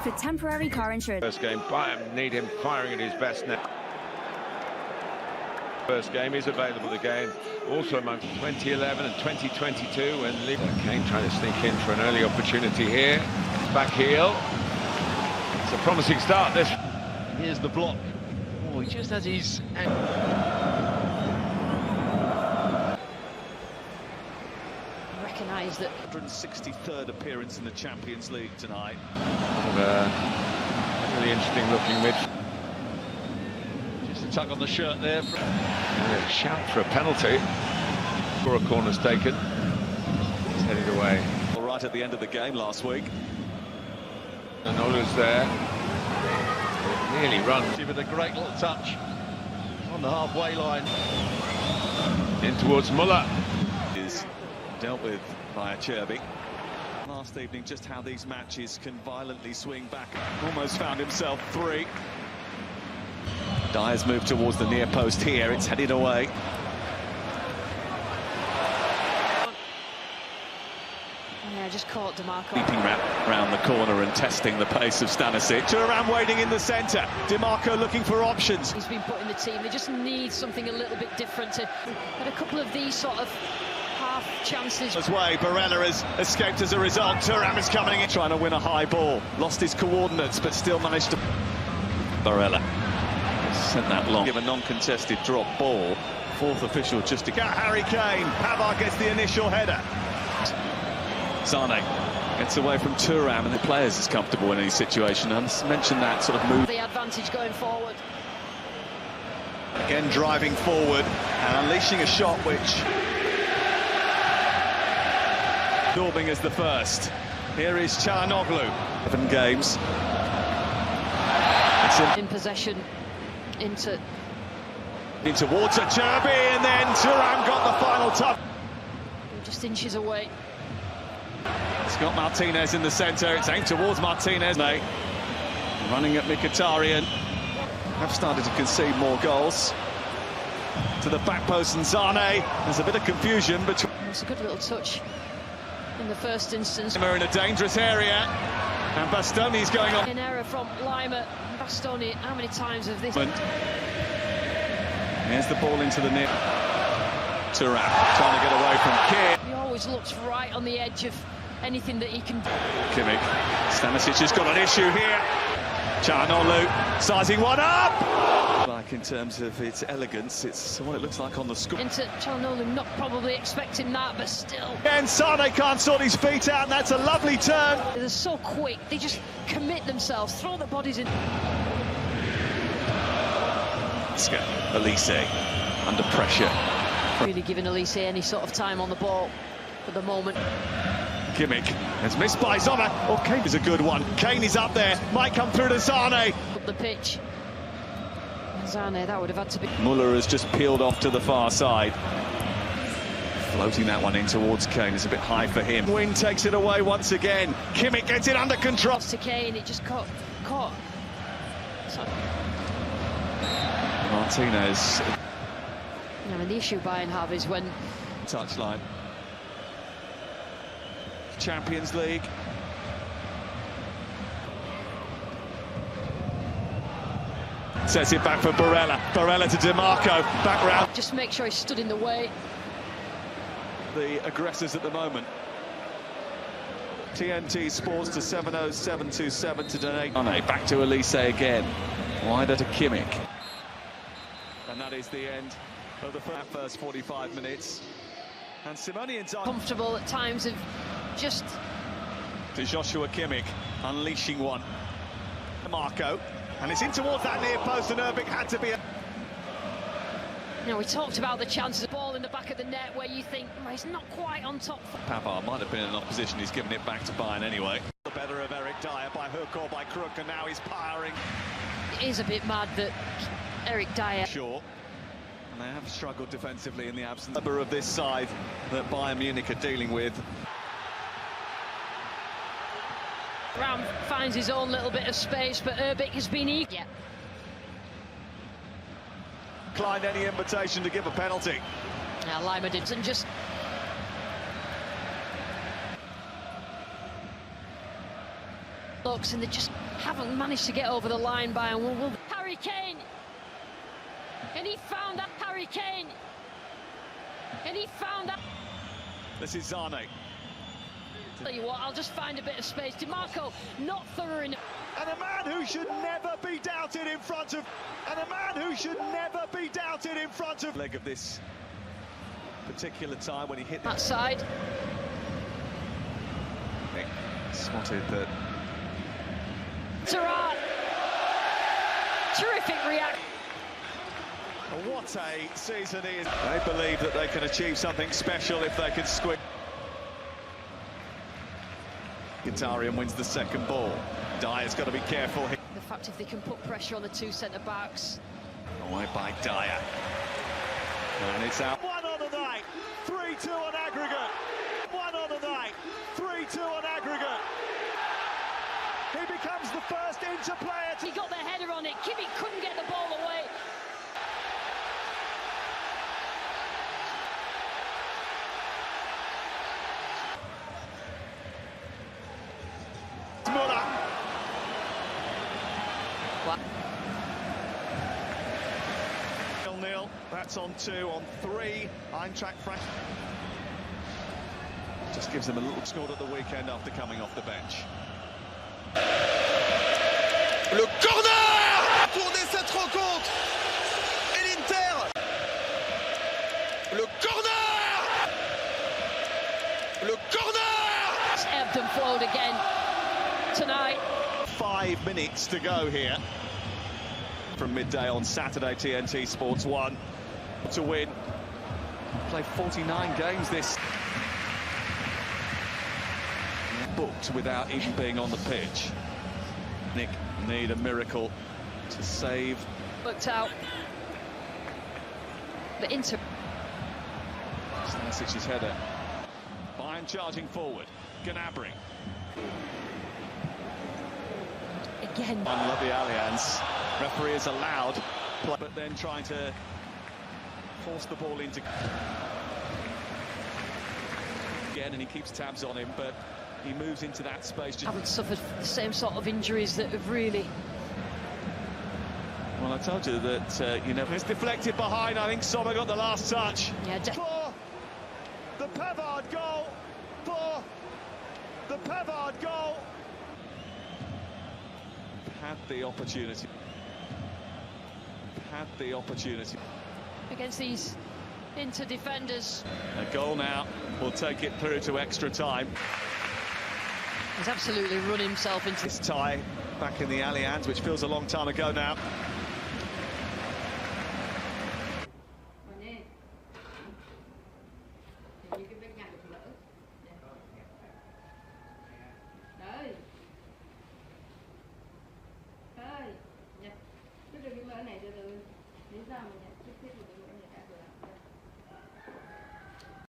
for temporary car insurance. First game, Bayern need him firing at his best now. First game is available again, also among 2011 and 2022 when Kane trying to sneak in for an early opportunity here. Back heel. It's a promising start this. Here's the block. Oh, he just has his... Recognise that 163rd appearance in the Champions League tonight. Really interesting looking mid. Just a tug on the shirt there. And a shout for a penalty. For a corner's taken. He's headed away. All right at the end of the game last week. Anola's there. It nearly runs. With a great little touch on the halfway line. In towards Muller. Is dealt with by Cherby. Last evening, just how these matches can violently swing back. Almost found himself three. Dyer's moved towards the near post here. It's headed away. yeah, just caught DeMarco. Keeping round the corner and testing the pace of Stanisic. Thuram waiting in the centre. DeMarco looking for options. He's been put in the team. They just need something a little bit different to get a couple of these sort of half chances. As way, Barella has escaped as a result. Thuram is coming in, trying to win a high ball. Lost his coordinates, but still managed to... Barella sent that long. Give a non-contested drop ball. Fourth official just to get Harry Kane. Pavard gets the initial header. Sane gets away from Thuram, and the players is comfortable in any situation. I mentioned that sort of move. The advantage going forward. Again driving forward and unleashing a shot which... Daubing as the first. Here is Çalhanoğlu. 7 games. In possession into towards a Cherby, and then Thuram got the final touch. Just inches away. It's got Martinez in the centre. It's aimed towards Martinez. Running at Mkhitaryan. Have started to concede more goals. To the back post and Zane. There's a bit of confusion between. It's a good little touch in the first instance. We're in a dangerous area, and Bastoni's going on. An error from Lima. Bastoni, how many times have this... Here's the ball into the net. Thuram trying to get away from Kane. He always looks right on the edge of anything that he can do. Kimmich. Stanisic has got an issue here. Çalhanoğlu sizing one up. Like in terms of its elegance, it's what it looks like on the score. Into Çalhanoğlu, not probably expecting that, but still. And Sane can't sort his feet out, and that's a lovely turn. They're so quick, they just commit themselves, throw the bodies in. Elise under pressure. Really giving Elise any sort of time on the ball for the moment. Kimmich is missed by Sommer. Oh, Kane is a good one. Kane is up there, might come through to Sane. Up the pitch. Zane, that would have had to be... Muller has just peeled off to the far side. Floating that one in towards Kane is a bit high for him. Wing takes it away once again. Kimmich gets it under control. To Kane, it just caught. So... Martinez. I mean, the issue Bayern have is when... Touchline. Champions League. Sets it back for Barella. Barella to DeMarco. Back round. Just make sure he stood in the way. The aggressors at the moment. TNT Sports to 70727 to donate. Back to Elise again. Wider to Kimmich. And that is the end of the first 45 minutes. And Simone and comfortable at times of just... To Joshua Kimmich, unleashing one. Marco. And it's in towards that near post, and Erbic had to be... You know, we talked about the chances of ball in the back of the net where you think, well, he's not quite on top. Pavard might have been in opposition, he's given it back to Bayern anyway. The better of Eric Dyer by hook or by crook, and now he's firing. It is a bit mad that Eric Dyer... Sure. And they have struggled defensively in the absence of this side that Bayern Munich are dealing with. Ram finds his own little bit of space, but Erbic has been eager. Yeah. Declined any invitation to give a penalty. Now Lima didn't just... looks, and they just haven't managed to get over the line. Bayern. Harry Kane, and he found that. Harry Kane, and he found that. This is Zane. Tell you what, I'll just find a bit of space. DiMarco not thorough enough. And a man who should never be doubted in front of... leg of this particular time when he hit that side. Spotted that. Gerrard. Terrific reaction. What a season he is. They believe that they can achieve something special if they can squid. Mkhitaryan wins the second ball. Dyer's got to be careful. The fact if they can put pressure on the two centre-backs. Away by Dyer. And it's out. 1 on the night, 3-2 on aggregate. 1 on the night, 3-2 on aggregate. He becomes the first Inter player to... He got the header on it. Kịch couldn't get the ball away. Muller. 0-0. That's on 2, on 3. Eintracht Frankfurt. Just gives them a little scored at the weekend after coming off the bench. Le corner pour cette rencontre. Et l'Inter. Le corner. Le corner. It's ebbed and flowed again tonight. 5 minutes to go here. From midday on Saturday, TNT Sports 1 to win. Played 49 games this. Booked without even being on the pitch. Nick need a miracle to save. Worked out. The Inter. Stanisic's header. Bayern charging forward. Gnabry. Again. Unlucky Allianz. Referee is allowed, but then trying to force the ball into again, and he keeps tabs on him, but he moves into that space. Haven't suffered the same sort of injuries that have really... Well, I told you that, you know, it's deflected behind. I think Sommer got the last touch. Yeah, for the Pavard goal. For the Pavard goal. Had the opportunity. Against these Inter defenders. A goal now will take it through to extra time. He's absolutely run himself into This tie back in the Allianz, which feels a long time ago now. Cái này từ từ lý do mà nhận tiếp của tôi nữa.